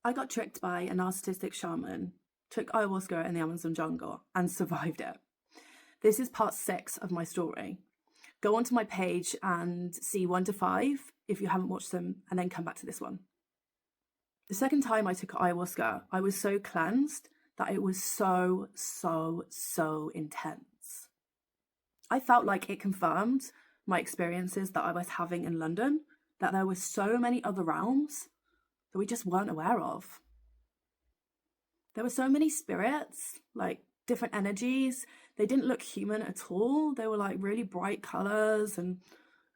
I got tricked by a narcissistic shaman, took ayahuasca in the Amazon jungle, and survived it. This is part 6 of my story. Go onto my page and see 1 to 5 if you haven't watched them, and then come back to this one. The second time I took ayahuasca, I was so cleansed that it was so intense. I felt like it confirmed my experiences that I was having in London, that there were so many other realms that we just weren't aware of. There were so many spirits, like different energies. They didn't look human at all. They were like really bright colors and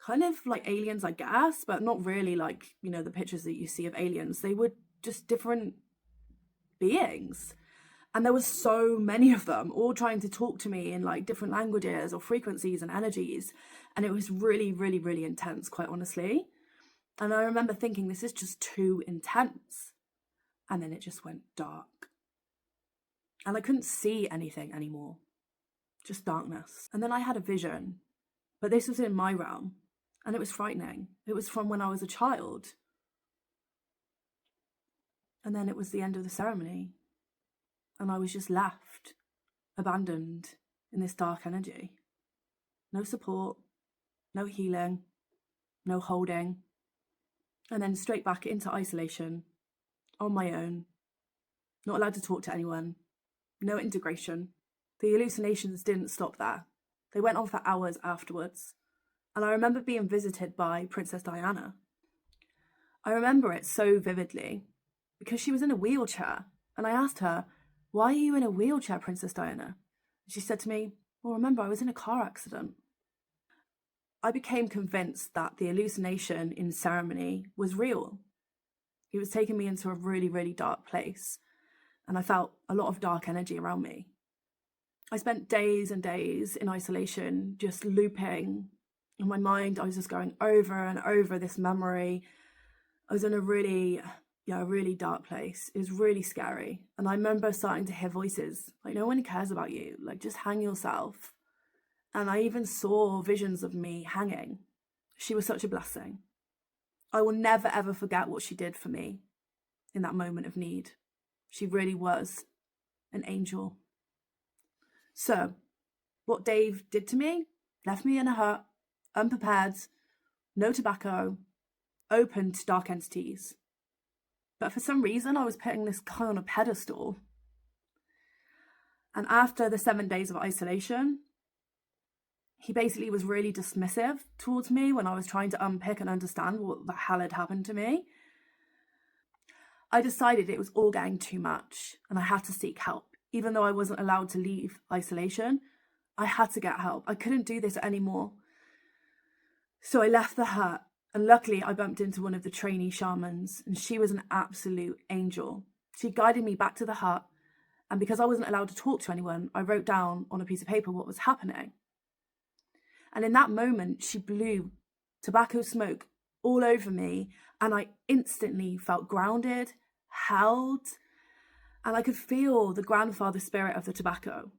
kind of like aliens, I guess, but not really like, the pictures that you see of aliens. They were just different beings. And there was so many of them all trying to talk to me in like different languages or frequencies and energies. And it was really, really, really intense, quite honestly. And I remember thinking, this is just too intense. And then it just went dark. And I couldn't see anything anymore. Just darkness. And then I had a vision. But this was in my realm. And it was frightening. It was from when I was a child. And then it was the end of the ceremony. And I was just left, abandoned in this dark energy. No support, no healing, no holding. And then straight back into isolation, on my own, not allowed to talk to anyone, no integration. The hallucinations didn't stop there. They went on for hours afterwards. And I remember being visited by Princess Diana. I remember it so vividly because she was in a wheelchair. And I asked her, "Why are you in a wheelchair, Princess Diana?" And she said to me, "Well, remember, I was in a car accident." I became convinced that the hallucination in ceremony was real. It was taking me into a really, really dark place. And I felt a lot of dark energy around me. I spent days and days in isolation, just looping. In my mind, I was just going over and over this memory. I was in a really dark place. It was really scary. And I remember starting to hear voices, like, no one cares about you. Like, just hang yourself. And I even saw visions of me hanging. She was such a blessing. I will never, ever forget what she did for me in that moment of need. She really was an angel. So, what Dave did to me left me in a hut, unprepared, no tobacco, open to dark entities. But for some reason, I was putting this guy on a pedestal. And after the 7 days of isolation, he basically was really dismissive towards me when I was trying to unpick and understand what the hell had happened to me. I decided it was all getting too much and I had to seek help. Even though I wasn't allowed to leave isolation, I had to get help. I couldn't do this anymore. So I left the hut. And luckily, I bumped into one of the trainee shamans, and she was an absolute angel. She guided me back to the hut, and because I wasn't allowed to talk to anyone, I wrote down on a piece of paper what was happening. And in that moment, she blew tobacco smoke all over me, and I instantly felt grounded, held, and I could feel the grandfather spirit of the tobacco.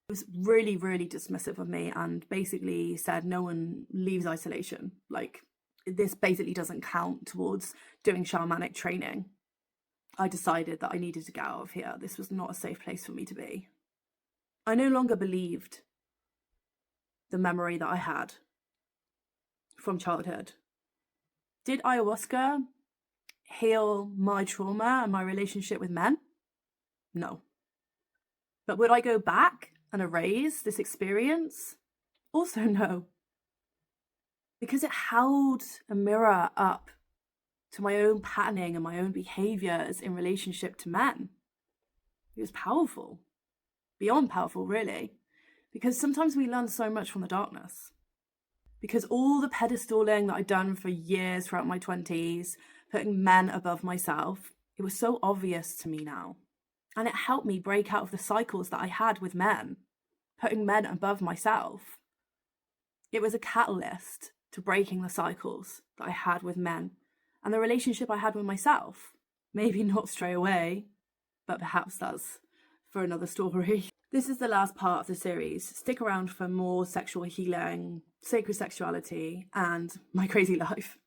It was really, really dismissive of me, and basically said no one leaves isolation. Like, this basically doesn't count towards doing shamanic training. I decided that I needed to get out of here. This was not a safe place for me to be. I no longer believed the memory that I had from childhood. Did ayahuasca heal my trauma and my relationship with men? No. But would I go back and erase this experience? Also no. Because it held a mirror up to my own patterning and my own behaviours in relationship to men. It was powerful. Beyond powerful, really. Because sometimes we learn so much from the darkness. Because all the pedestaling that I'd done for years throughout my 20s, putting men above myself, it was so obvious to me now. And it helped me break out of the cycles that I had with men, putting men above myself. It was a catalyst to breaking the cycles that I had with men and the relationship I had with myself. Maybe not straight away, but perhaps that's for another story. This is the last part of the series. Stick around for more sexual healing, sacred sexuality, and my crazy life.